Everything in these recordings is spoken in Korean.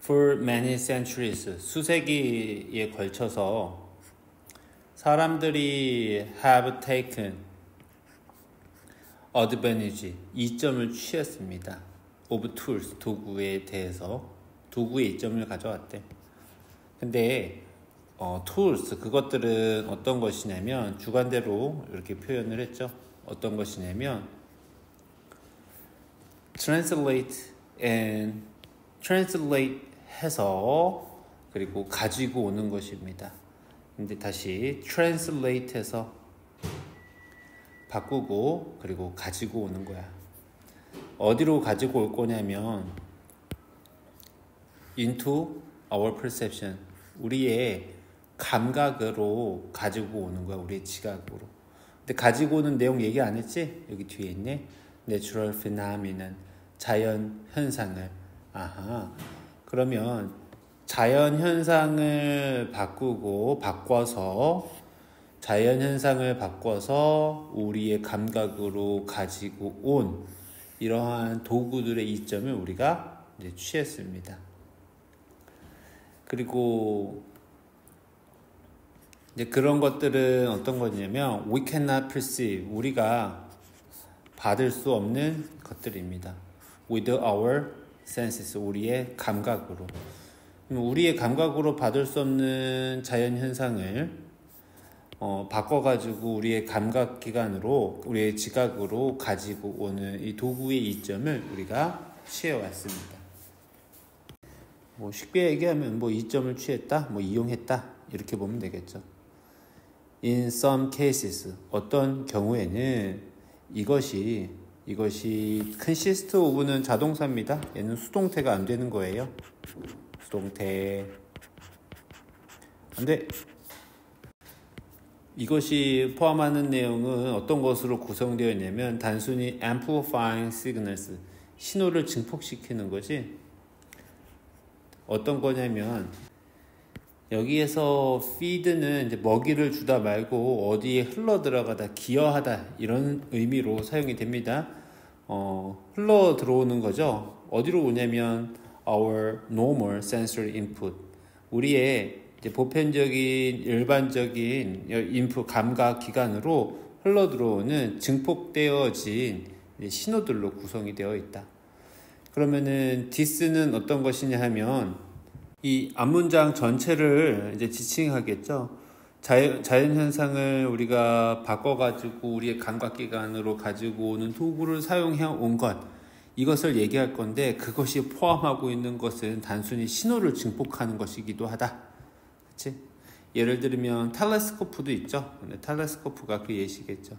For many centuries, 수세기에 걸쳐서 사람들이 have taken advantage, 이점을 취했습니다. of tools, 도구에 대해서 도구의 이점을 가져왔대. 근데 tools, 그것들은 어떤 것이냐면 주관대로 이렇게 표현을 했죠. 어떤 것이냐면 translate 해서 그리고 가지고 오는 것입니다. 근데 다시 translate 해서 바꾸고 그리고 가지고 오는 거야. 어디로 가지고 올 거냐면 into our perception, 우리의 감각으로 가지고 오는 거야. 우리의 지각으로. 근데 가지고 오는 내용 얘기 안 했지? 여기 뒤에 있네. Natural phenomenon, 자연 현상을. 아하. 그러면 자연 현상을 바꿔서 자연 현상을 바꿔서 우리의 감각으로 가지고 온 이러한 도구들의 이점을 우리가 이제 취했습니다. 그리고 이제 그런 것들은 어떤 거냐면 we cannot perceive, 우리가 받을 수 없는 것들입니다. with our senses, 우리의 감각으로. 우리의 감각으로 받을 수 없는 자연 현상을 바꿔가지고 우리의 감각기관으로, 우리의 지각으로 가지고 오는 이 도구의 이점을 우리가 취해왔습니다. 뭐 쉽게 얘기하면 뭐 이점을 취했다, 뭐 이용했다 이렇게 보면 되겠죠. In some cases, 어떤 경우에는 이것이 consist of는 자동사입니다. 얘는 수동태가 안 되는 거예요. 수동태 안 돼. 이것이 포함하는 내용은 어떤 것으로 구성되어 있냐면 단순히 amplifying signals, 신호를 증폭시키는 거지. 어떤 거냐면 여기에서 feed는 이제 먹이를 주다 말고 어디에 흘러 들어가다, 기여하다 이런 의미로 사용이 됩니다. 흘러 들어오는 거죠. 어디로 오냐면 our normal sensory input, 우리의 이제 보편적인 일반적인 인풋 감각 기관으로 흘러 들어오는 증폭되어진 신호들로 구성이 되어 있다. 그러면은 this는 어떤 것이냐 하면 이 앞문장 전체를 이제 지칭하겠죠. 자연 현상을 우리가 바꿔가지고 우리의 감각기관으로 가지고 오는 도구를 사용해 온 것, 이것을 얘기할 건데 그것이 포함하고 있는 것은 단순히 신호를 증폭하는 것이기도 하다. 그치? 예를 들면 텔레스코프도 있죠. 근데 텔레스코프가 그 예시겠죠.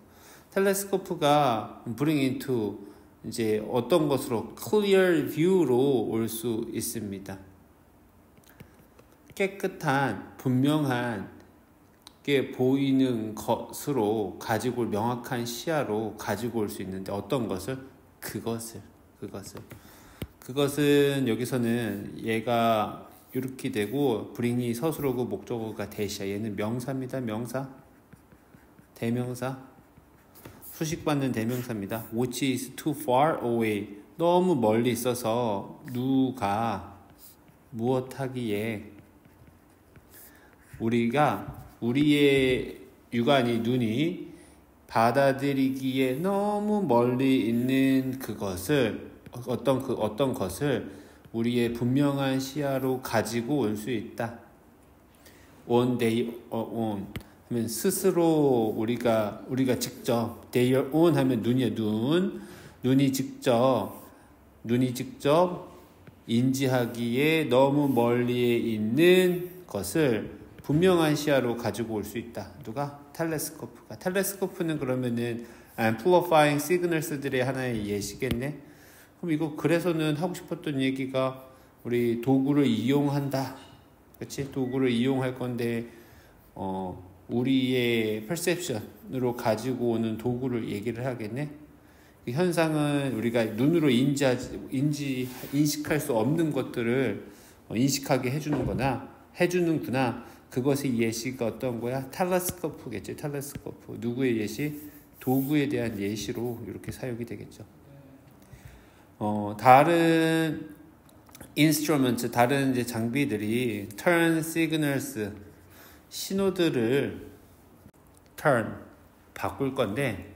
텔레스코프가 bring into 이제 어떤 것으로 clear view로 올 수 있습니다. 깨끗한 분명한 게 보이는 것으로 가지고 올, 명확한 시야로 가지고 올 수 있는데 어떤 것을? 그것은 여기서는 얘가 이렇게 되고 bring이 서술어고 목적어가 대시야. 얘는 명사입니다. 대명사, 수식받는 대명사입니다. which is too far away, 너무 멀리 있어서 누가 무엇하기에 우리의 육안이, 눈이 받아들이기에 너무 멀리 있는 그것을, 어떤 것을 우리의 분명한 시야로 가지고 올 수 있다. on their own 하면 스스로 우리가 직접, their own 하면 눈이야. 눈이 직접 인지하기에 너무 멀리에 있는 것을 분명한 시야로 가지고 올 수 있다. 누가? 텔레스코프가. 텔레스코프는 그러면은 amplifying signals들의 하나의 예시겠네. 그럼 이거 그래서는 하고 싶었던 얘기가 우리 도구를 이용한다. 그렇지? 도구를 이용할 건데 우리의 perception으로 가지고 오는 도구를 얘기를 하겠네. 그 현상은 우리가 눈으로 인식할 수 없는 것들을 인식하게 해주는구나. 그것의 예시가 어떤 거야? 텔레스코프겠지. 텔레스코프. 누구의 예시? 도구에 대한 예시로 이렇게 사용이 되겠죠. 다른 instrument 다른 이제 장비들이 turn signals 신호들을 turn 바꿀 건데,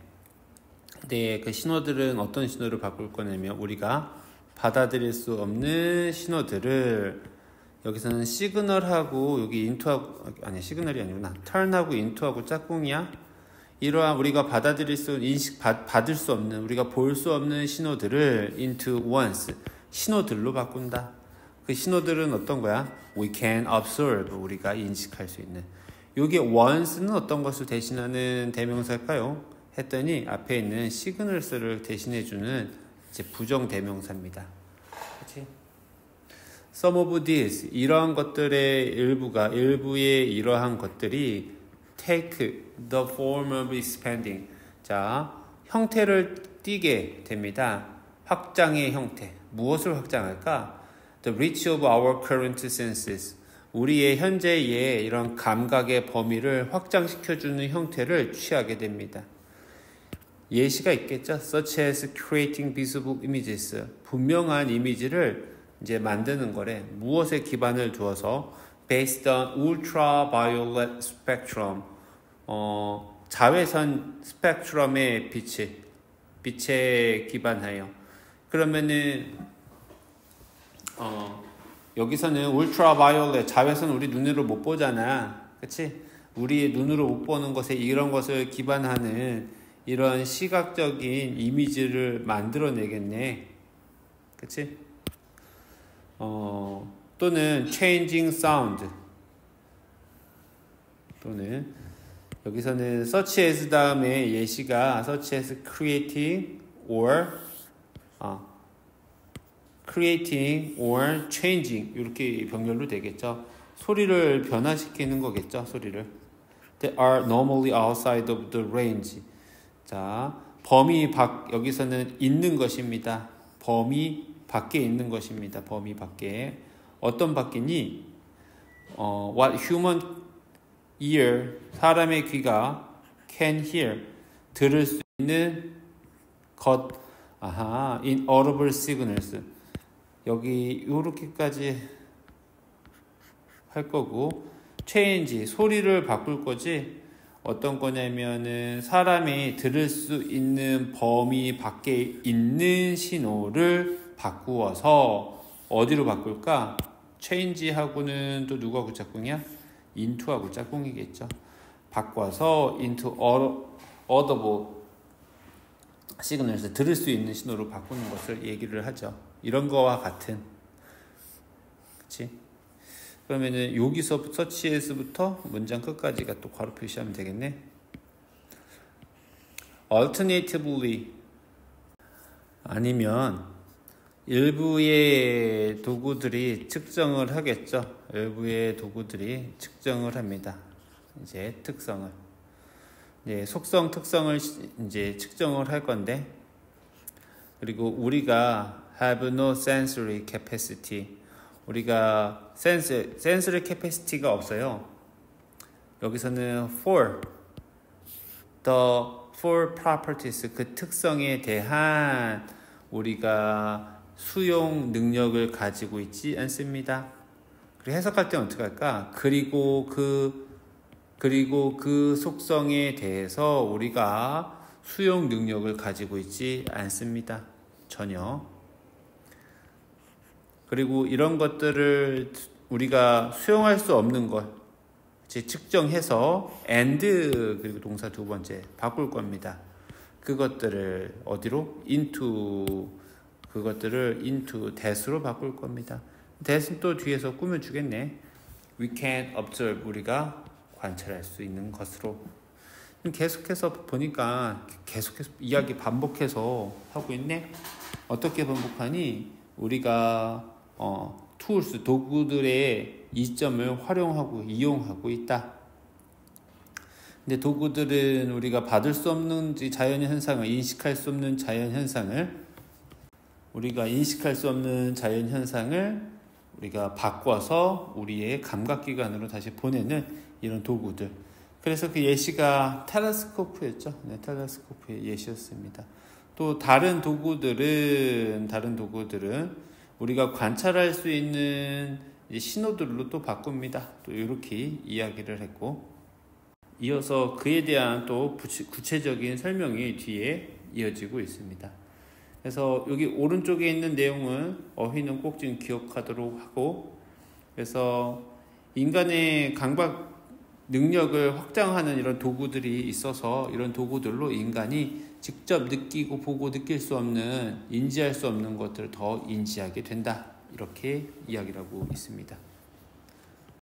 근데 그 신호들은 어떤 신호를 바꿀 거냐면 우리가 받아들일 수 없는 신호들을 여기서는 시그널하고 여기 인투하고 아니 시그널이 아니구나 turn하고 인투하고 짝꿍이야. 이러한 우리가 받아들일 수 받을 수 없는 우리가 볼 수 없는 신호들을 into ones 신호들로 바꾼다. 그 신호들은 어떤 거야? We can observe 우리가 인식할 수 있는. 요게 ones는 어떤 것을 대신하는 대명사일까요? 했더니 앞에 있는 signals를 대신해주는 이제 부정 대명사입니다. 그렇지? Some of these 이러한 것들의 일부의 이러한 것들이 take the form of expanding. 자, 형태를 띠게 됩니다. 확장의 형태. 무엇을 확장할까? The reach of our current senses. 우리의 현재의 이런 감각의 범위를 확장시켜주는 형태를 취하게 됩니다. 예시가 있겠죠. Such as creating visible images. 분명한 이미지를 이제 만드는 거래. 무엇에 기반을 두어서 based on ultraviolet spectrum. 자외선 스펙트럼의 빛에 기반하여. 그러면은 여기서는 ultraviolet 자외선 우리 눈으로 못 보잖아. 그치? 우리 눈으로 못 보는 것에 이런 것을 기반하는 이런 시각적인 이미지를 만들어내겠네. 그치? 또는 changing sound. 또는 여기서는 such as 다음에 예시가 such as creating or changing 이렇게 병렬로 되겠죠. 소리를 변화시키는 거겠죠. 소리를. They are normally outside of the range. 자, 범위 여기서는 있는 것입니다. 범위 밖에 있는 것입니다. 범위 밖에. 어떤 밖이니? What human ear, 사람의 귀가 can hear, 들을 수 있는 것, inaudible signals. 여기 요렇게까지 할 거고, change, 소리를 바꿀 거지. 어떤 거냐면은 사람이 들을 수 있는 범위 밖에 있는 신호를 바꾸어서 어디로 바꿀까? change하고는 또 누구하고 짝꿍이야? into하고 짝꿍이겠죠. 바꿔서 into audible signals, 들을 수 있는 신호로 바꾸는 것을 얘기를 하죠. 이런 거와 같은. 그치? 그러면은 여기서 such as부터 문장 끝까지가 또 괄호 표시하면 되겠네. alternatively 아니면 일부의 도구들이 측정을 하겠죠. 일부의 도구들이 측정을 합니다. 이제 특성을. 이제 속성, 특성을 이제 측정을 할 건데, 그리고 우리가 have no sensory capacity. 우리가 sensory capacity가 없어요. 여기서는 for properties, 그 특성에 대한 우리가 수용 능력을 가지고 있지 않습니다. 그리고 해석할 때는 어떻게 할까? 그리고 그 속성에 대해서 우리가 수용 능력을 가지고 있지 않습니다. 전혀. 그리고 이런 것들을 우리가 수용할 수 없는 것 측정해서 and 그리고 동사 두 번째 바꿀 겁니다. 그것들을 어디로? 그것들을 into that으로 바꿀 겁니다. that은 또 뒤에서 꾸며주겠네. We can observe, 우리가 관찰할 수 있는 것으로. 계속해서 보니까 계속해서 이야기 반복해서 하고 있네. 어떻게 반복하니? 우리가 tools, 도구들의 이점을 활용하고 이용하고 있다. 근데 도구들은 우리가 받을 수 없는 자연현상을 인식할 수 없는 자연현상을 우리가 바꿔서 우리의 감각기관으로 다시 보내는 이런 도구들. 그래서 그 예시가 텔레스코프였죠. 네, 텔레스코프의 예시였습니다. 또 다른 도구들은 우리가 관찰할 수 있는 신호들로 또 바꿉니다. 또 이렇게 이야기를 했고, 이어서 그에 대한 또 구체적인 설명이 뒤에 이어지고 있습니다. 그래서 여기 오른쪽에 있는 내용은 어휘는 꼭 좀 기억하도록 하고, 그래서 인간의 강박 능력을 확장하는 이런 도구들이 있어서 이런 도구들로 인간이 직접 느끼고 보고 느낄 수 없는, 인지할 수 없는 것들을 더 인지하게 된다. 이렇게 이야기를 하고 있습니다.